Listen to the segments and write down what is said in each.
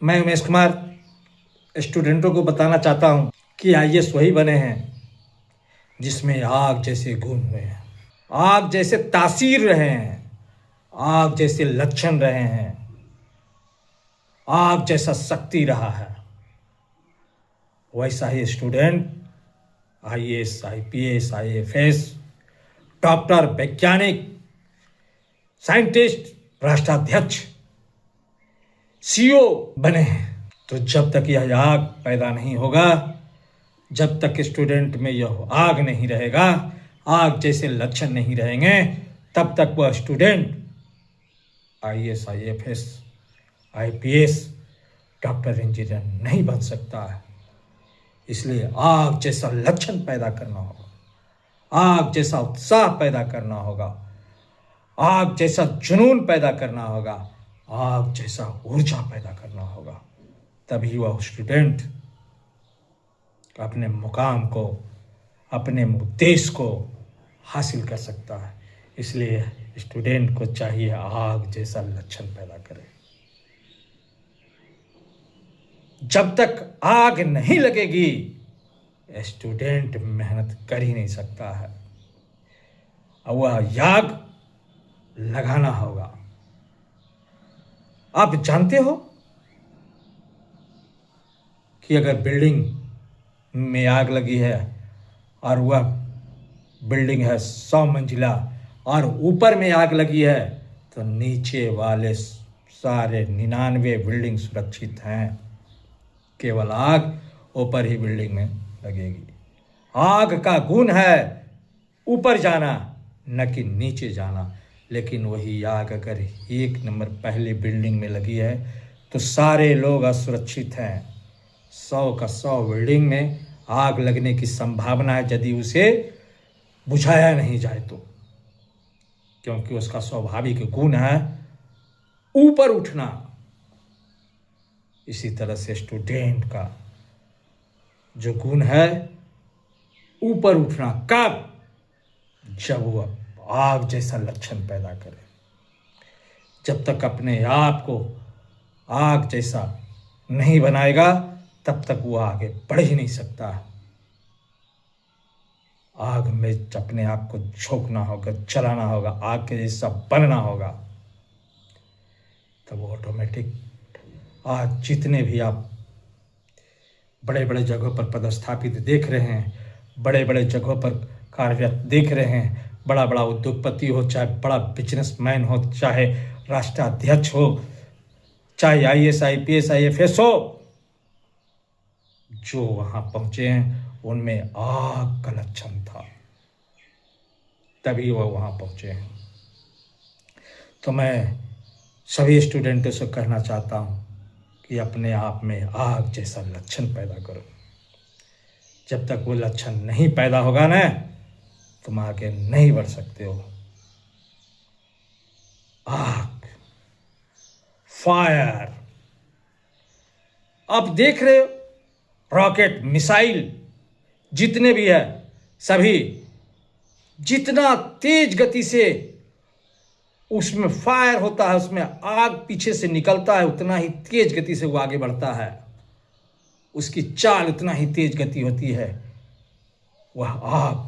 मैं उमेश कुमार स्टूडेंटों को बताना चाहता हूँ कि आईएएस वही बने हैं जिसमें आग जैसे गुण हुए हैं, आग जैसे तासीर रहे हैं, आग जैसे लक्षण रहे हैं, आग जैसा शक्ति रहा है। वैसा ही student IAS, IPS, IFS, doctor, वैज्ञानिक, साइंटिस्ट, राष्ट्राध्यक्ष, सीईओ बने हैं। तो जब तक यह आग पैदा नहीं होगा, जब तक स्टूडेंट में यह आग नहीं रहेगा, आग जैसे लक्षण नहीं रहेंगे, तब तक वह student IAS, IFS, IPS, doctor, engineer नहीं बन सकता है। इसलिए आग जैसा लक्षण पैदा करना होगा, आग जैसा उत्साह पैदा करना होगा, आग जैसा जुनून पैदा करना होगा, आग जैसा ऊर्जा पैदा करना होगा। तभी वह स्टूडेंट अपने मुकाम को, अपने उद्देश्य को हासिल कर सकता है। इसलिए स्टूडेंट को चाहिए आग जैसा लक्षण पैदा करे। जब तक आग नहीं लगेगी, स्टूडेंट मेहनत कर ही नहीं सकता है। और वह आग लगाना होगा। आप जानते हो कि अगर बिल्डिंग में आग लगी है और वह बिल्डिंग है 100 मंजिला और ऊपर में आग लगी है, तो नीचे वाले सारे 99 बिल्डिंग सुरक्षित हैं। केवल आग ऊपर ही बिल्डिंग में लगेगी। आग का गुण है ऊपर जाना, न कि नीचे जाना। लेकिन वही आग अगर 1 नंबर पहले बिल्डिंग में लगी है तो सारे लोग असुरक्षित हैं। 100 का 100 बिल्डिंग में आग लगने की संभावना है यदि उसे बुझाया नहीं जाए तो, क्योंकि उसका स्वाभाविक गुण है ऊपर उठना। इसी तरह से स्टूडेंट का जो गुण है ऊपर उठना, कब? जब वह आग जैसा लक्षण पैदा करे। जब तक अपने आप को आग जैसा नहीं बनाएगा, तब तक वो आगे बढ़ ही नहीं सकता। आग में अपने आप को झोंकना होगा, चलाना होगा, आग के जैसा बनना होगा, तब वो ऑटोमेटिक। आज जितने भी आप बड़े बड़े जगहों पर पदस्थापित देख रहे हैं, बड़े बड़े जगहों पर कार्यरत देख रहे हैं, बड़ा बड़ा उद्योगपति हो, चाहे बड़ा बिजनेसमैन हो, चाहे राष्ट्राध्यक्ष हो, चाहे आईएएस, आईपीएस, आईएफएस हो, जो वहां पहुंचे हैं उनमें आग का लक्षण था, तभी वह वहां पहुंचे हैं। तो मैं सभी स्टूडेंटों से कहना चाहता हूं कि अपने आप में आग जैसा लक्षण पैदा करो। जब तक वो लक्षण नहीं पैदा होगा ना, तुम आगे नहीं बढ़ सकते हो। आग, फायर। आप देख रहे हो रॉकेट, मिसाइल जितने भी है, सभी जितना तेज गति से उसमें फायर होता है, उसमें आग पीछे से निकलता है, उतना ही तेज गति से वो आगे बढ़ता है। उसकी चाल उतना ही तेज गति होती है। वह आग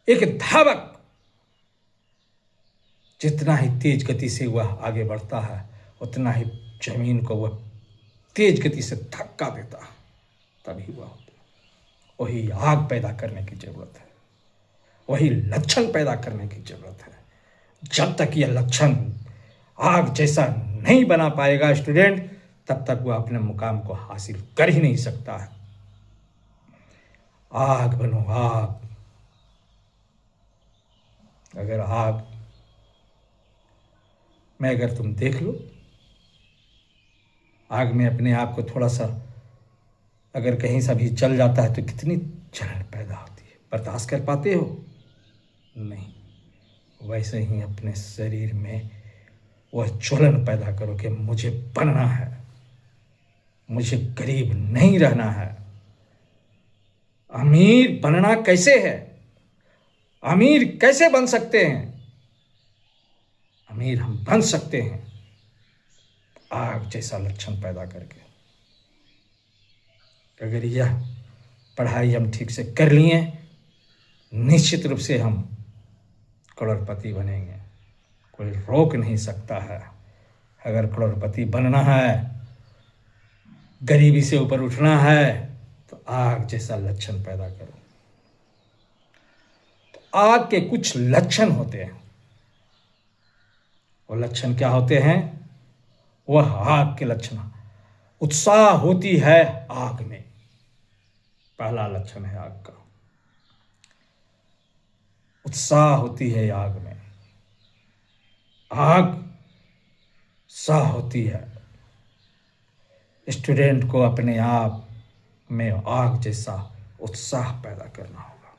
एक धावक, जितना ही तेज गति से वह आगे बढ़ता है, उतना ही जमीन को वह तेज गति से धक्का देता है, तभी वह होता है। वही आग पैदा करने की जरूरत है, वही लक्षण पैदा करने की जरूरत है। जब तक यह लक्षण आग जैसा नहीं बना पाएगा स्टूडेंट, तब तक वह अपने मुकाम को हासिल कर ही नहीं सकता है। आग बनो, आग। अगर आग में अगर तुम देख लो, आग में अपने आप को थोड़ा सा अगर कहीं सा भी जल जाता है तो कितनी जलन पैदा होती है। बर्दाश्त कर पाते हो? नहीं। वैसे ही अपने शरीर में वह ज्वलन पैदा करो कि मुझे बनना है, मुझे गरीब नहीं रहना है। अमीर बनना कैसे है? अमीर कैसे बन सकते हैं? अमीर हम बन सकते हैं आग जैसा लक्षण पैदा करके। अगर यह पढ़ाई हम ठीक से कर लिए, निश्चित रूप से हम करोड़पति बनेंगे, कोई रोक नहीं सकता है। अगर करोड़पति बनना है, गरीबी से ऊपर उठना है, तो आग जैसा लक्षण पैदा करो। तो आग के कुछ लक्षण होते हैं। वो लक्षण क्या होते हैं? वह आग के लक्षण, उत्साह होती है आग में, पहला लक्षण है आग का। उत्साह होती है आग में, आग उत्साह होती है। स्टूडेंट को अपने आप में आग जैसा उत्साह पैदा करना होगा,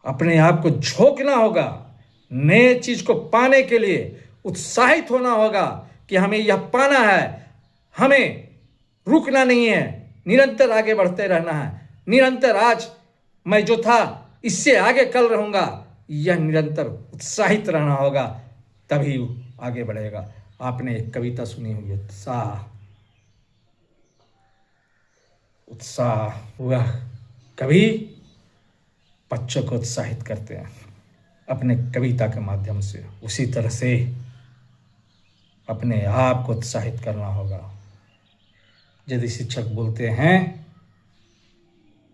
अपने आप को झोंकना होगा, नए चीज को पाने के लिए उत्साहित होना होगा कि हमें यह पाना है, हमें रुकना नहीं है, निरंतर आगे बढ़ते रहना है। निरंतर आज मैं जो था इससे आगे कल रहूंगा, यह निरंतर उत्साहित रहना होगा, तभी आगे बढ़ेगा। आपने एक कविता सुनी होगी, उत्साह। उत्साह वह कवि बच्चों को उत्साहित करते हैं अपने कविता के माध्यम से, उसी तरह से अपने आप को उत्साहित करना होगा। यदि शिक्षक बोलते हैं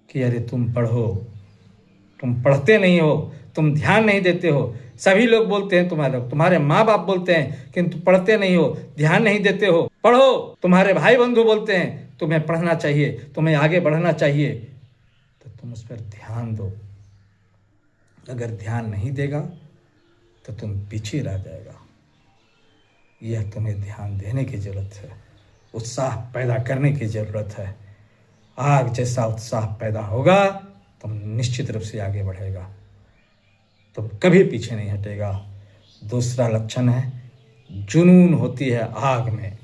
कि अरे तुम पढ़ो, तुम पढ़ते नहीं हो, तुम ध्यान नहीं देते हो, सभी लोग बोलते हैं, तुम्हारे माँ बाप बोलते हैं कि तुम पढ़ते नहीं हो, ध्यान नहीं देते हो, पढ़ो, तुम्हारे भाई बंधु बोलते हैं तुम्हें पढ़ना चाहिए, तुम्हें आगे बढ़ना चाहिए, तो तुम उस पर ध्यान दो। अगर ध्यान नहीं देगा तो तुम पीछे रह जाएगा। यह तुम्हें ध्यान देने की जरूरत है, उत्साह पैदा करने की जरूरत है। आग जैसा उत्साह पैदा होगा, तुम निश्चित रूप से आगे बढ़ेगा, तुम कभी पीछे नहीं हटेगा। दूसरा लक्षण है जुनून होती है आग में।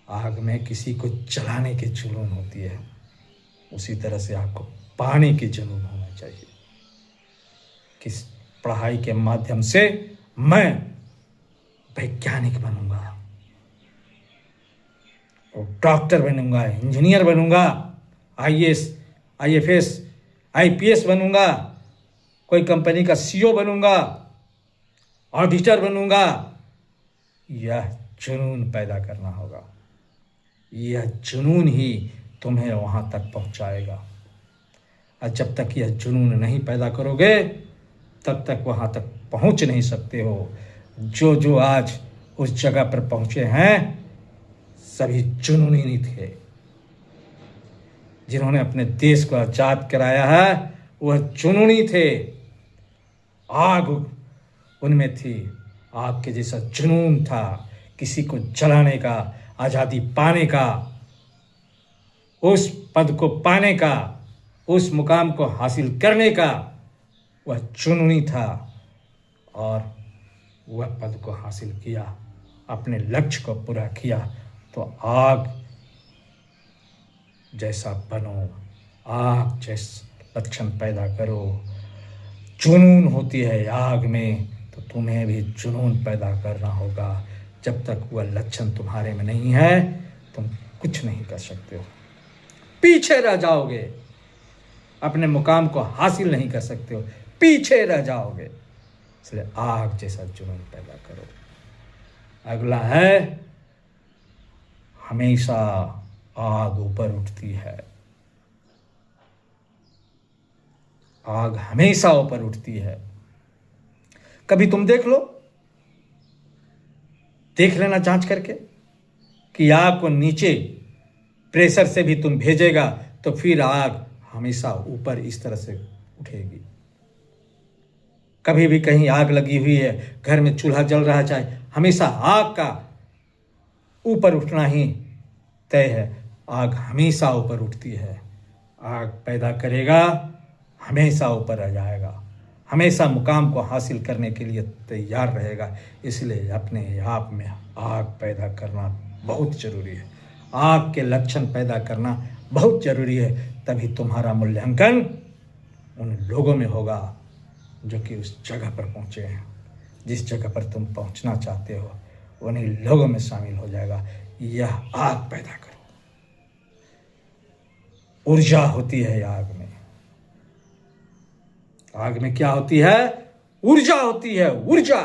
आग में किसी को जलाने की जुनून होती है, उसी तरह से आपको पाने की जुनून होना चाहिए। किस पढ़ाई के माध्यम से मैं वैज्ञानिक बनूंगा, और डॉक्टर बनूंगा, इंजीनियर बनूंगा, आईएएस, आईएफएस, आईपीएस बनूंगा, कोई कंपनी का सीईओ बनूंगा, ऑडिटर बनूंगा। यह जुनून पैदा करना होगा। यह जुनून ही तुम्हें वहां तक पहुंचाएगा, और जब तक यह जुनून नहीं पैदा करोगे तब तक वहां तक पहुंच नहीं सकते हो। जो जो आज उस जगह पर पहुंचे हैं सभी जुनूनी नहीं थे। जिन्होंने अपने देश को आजाद कराया है वह जुनूनी थे, आग उनमें थी, आग के जैसा जुनून था, किसी को जलाने का, आजादी पाने का, उस पद को पाने का, उस मुकाम को हासिल करने का वह जुनूनी था, और वह पद को हासिल किया, अपने लक्ष्य को पूरा किया। तो आग जैसा बनो, आग जैसा लक्षण पैदा करो। जुनून होती है आग में, तो तुम्हें भी जुनून पैदा करना होगा। जब तक वह लक्षण तुम्हारे में नहीं है तुम कुछ नहीं कर सकते हो, पीछे रह जाओगे, अपने मुकाम को हासिल नहीं कर सकते हो, पीछे रह जाओगे। इसलिए आग जैसा जुनून पैदा करो। अगला है हमेशा आग ऊपर उठती है। आग हमेशा ऊपर उठती है। कभी तुम देख लो, देख लेना जांच करके कि आग को नीचे प्रेशर से भी तुम भेजेगा तो फिर आग हमेशा ऊपर इस तरह से उठेगी। कभी भी कहीं आग लगी हुई है, घर में चूल्हा जल रहा है, चाहे हमेशा आग का ऊपर उठना ही तय है। आग हमेशा ऊपर उठती है। आग पैदा करेगा, हमेशा ऊपर रह जाएगा, हमेशा मुकाम को हासिल करने के लिए तैयार रहेगा। इसलिए अपने आप में आग पैदा करना बहुत ज़रूरी है। आग के लक्षण पैदा करना बहुत ज़रूरी है, तभी तुम्हारा मूल्यांकन उन लोगों में होगा जो कि उस जगह पर पहुँचे हैं। जिस जगह पर तुम पहुंचना चाहते हो उन्हीं लोगों में शामिल हो जाएगा। यह आग पैदा करो। ऊर्जा होती है आग में। आग में क्या होती है? ऊर्जा होती है, ऊर्जा।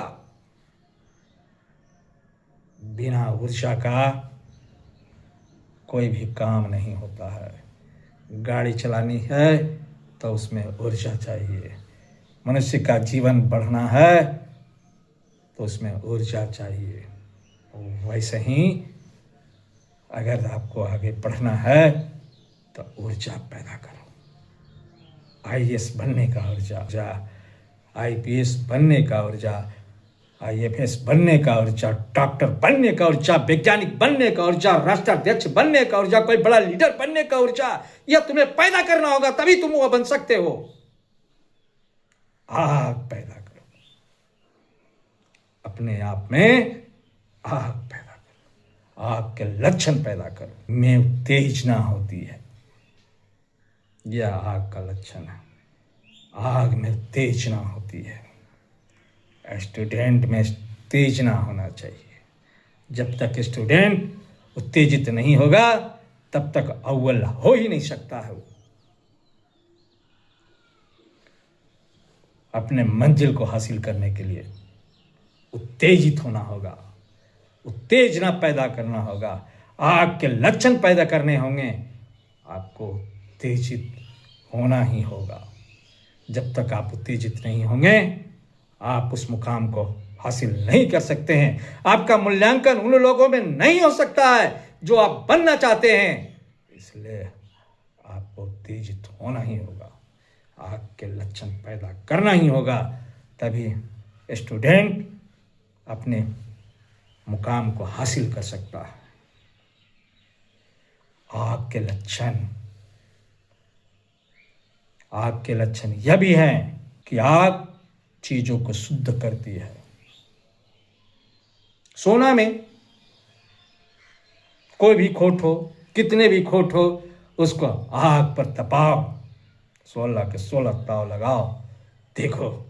बिना ऊर्जा का कोई भी काम नहीं होता है। गाड़ी चलानी है तो उसमें ऊर्जा चाहिए। मनुष्य का जीवन बढ़ना है तो उसमें ऊर्जा चाहिए। वैसे ही अगर आपको आगे बढ़ना है तो ऊर्जा पैदा करो। आईएएस बनने का ऊर्जा, आईपीएस बनने का ऊर्जा, आईएफएस बनने का ऊर्जा, डॉक्टर बनने का ऊर्जा, वैज्ञानिक बनने का ऊर्जा, राष्ट्राध्यक्ष बनने का ऊर्जा, कोई बड़ा लीडर बनने का ऊर्जा, यह तुम्हें पैदा करना होगा, तभी तुम वो बन सकते हो। आग पैदा करो, अपने आप में आग पैदा करो, आग के लक्षण पैदा करो। में उत्तेजना होती है, यह आग का लक्षण है। आग में उत्तेजना होती है। स्टूडेंट में उत्तेजना होना चाहिए। जब तक स्टूडेंट उत्तेजित नहीं होगा तब तक अव्वल हो ही नहीं सकता है। वो अपने मंजिल को हासिल करने के लिए उत्तेजित होना होगा, उत्तेजना पैदा करना होगा, आग के लक्षण पैदा करने होंगे। आपको उत्तेजित होना ही होगा। जब तक आप उत्तेजित नहीं होंगे आप उस मुकाम को हासिल नहीं कर सकते हैं। आपका मूल्यांकन उन लोगों में नहीं हो सकता है जो आप बनना चाहते हैं। इसलिए आपको उत्तेजित होना ही होगा, आग के लक्षण पैदा करना ही होगा। तभी स्टूडेंट अपने मुकाम को हासिल कर सकता है। आग के लक्षण यह भी है कि आग चीजों को शुद्ध करती है। सोना में कोई भी खोट हो, कितने भी खोट हो, उसको आग पर तपाओ, 16 के 16 ताव लगाओ, देखो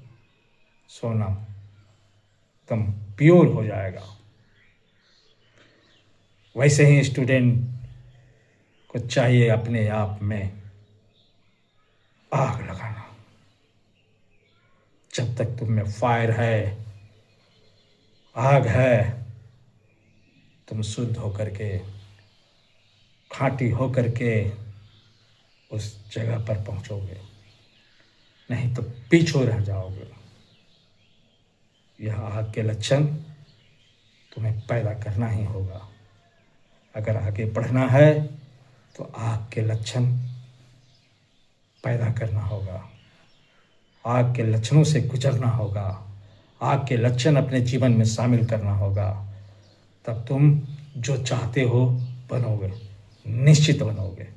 सोना एकदम प्योर हो जाएगा। वैसे ही स्टूडेंट को चाहिए अपने आप में आग लगाना। जब तक तुम में फायर है, आग है, तुम शुद्ध होकर के, खांटी होकर के उस जगह पर पहुंचोगे, नहीं तो पीछे रह जाओगे। यह आग के लक्षण तुम्हें पैदा करना ही होगा। अगर आगे बढ़ना है तो आग के लक्षण पैदा करना होगा, आग के लक्षणों से गुजरना होगा, आग के लक्षण अपने जीवन में शामिल करना होगा। तब तुम जो चाहते हो बनोगे, निश्चित बनोगे।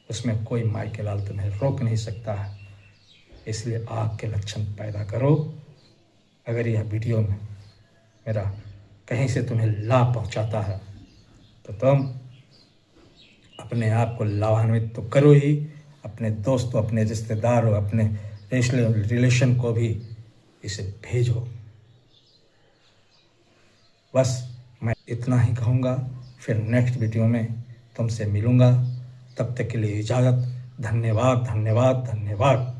उसमें कोई माई के लाल तुम्हें रोक नहीं सकता है। इसलिए आग के लक्षण पैदा करो। अगर यह वीडियो में मेरा कहीं से तुम्हें लाभ पहुंचाता है तो तुम अपने आप को लाभान्वित तो करो ही, अपने दोस्तों, अपने रिश्तेदारों, अपने रिलेशन को भी इसे भेजो। बस मैं इतना ही कहूँगा। फिर नेक्स्ट वीडियो में तुमसे मिलूँगा। तब तक के लिए इजाज़त। धन्यवाद, धन्यवाद, धन्यवाद।